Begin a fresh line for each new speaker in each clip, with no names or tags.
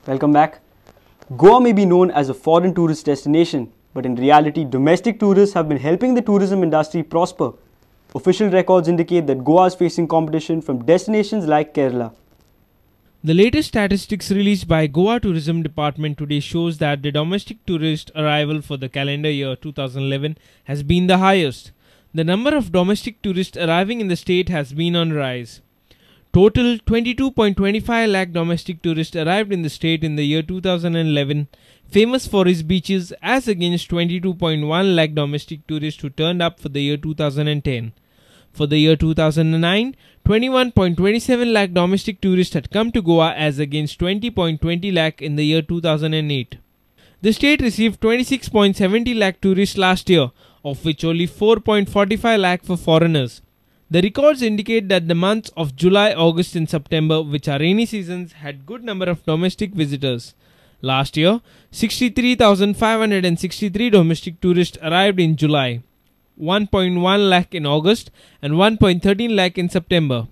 Welcome back. Goa may be known as a foreign tourist destination, but in reality, domestic tourists have been helping the tourism industry prosper. Official records indicate that Goa is facing competition from destinations like Kerala.
The latest statistics released by Goa Tourism Department today shows that the domestic tourist arrival for the calendar year 2011 has been the highest. The number of domestic tourists arriving in the state has been on rise. Total 22.25 lakh domestic tourists arrived in the state in the year 2011, famous for its beaches, as against 22.1 lakh domestic tourists who turned up for the year 2010. For the year 2009, 21.27 lakh domestic tourists had come to Goa as against 20.20 lakh in the year 2008. The state received 26.70 lakh tourists last year, of which only 4.45 lakh were foreigners. The records indicate that the months of July, August and September, which are rainy seasons, had good number of domestic visitors. Last year, 63,563 domestic tourists arrived in July, 1.1 lakh in August and 1.13 lakh in September.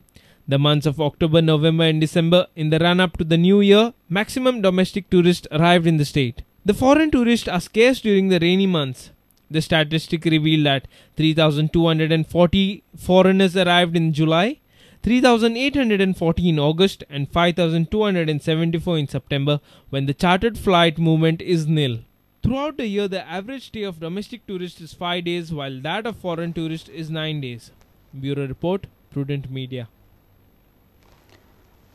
The months of October, November and December, in the run-up to the new year, maximum domestic tourists arrived in the state. The foreign tourists are scarce during the rainy months. The statistic revealed that 3,240 foreigners arrived in July, 3,840 in August and 5,274 in September, when the chartered flight movement is nil. Throughout the year, the average stay of domestic tourists is 5 days, while that of foreign tourists is 9 days. Bureau Report, Prudent Media.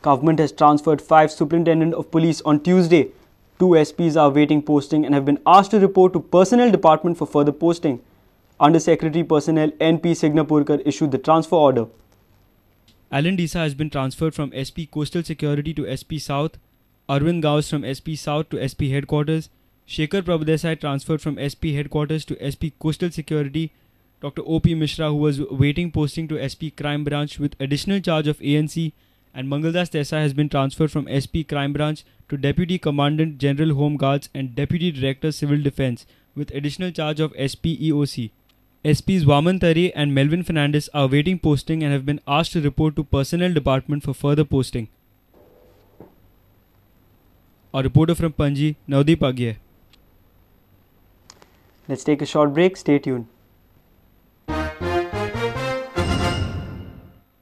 Government has transferred 5 superintendents of police on Tuesday. 2 SPs are awaiting posting and have been asked to report to Personnel Department for further posting. Under Secretary Personnel N.P. Signapurkar issued the transfer order.
Alan Disa has been transferred from SP Coastal Security to SP South, Arvind Gauss from SP South to SP Headquarters, Shekhar Prabhudesai transferred from SP Headquarters to SP Coastal Security, Dr. O.P. Mishra, who was awaiting posting to SP Crime Branch with additional charge of ANC, and Mangaldas Desai has been transferred from SP Crime Branch to Deputy Commandant General Home Guards and Deputy Director Civil Defence with additional charge of SP EOC. SPs Vaman Tare and Melvin Fernandez are awaiting posting and have been asked to report to Personnel Department for further posting. A reporter from Panji, Navdeep Agye.
Let's take a short break. Stay tuned.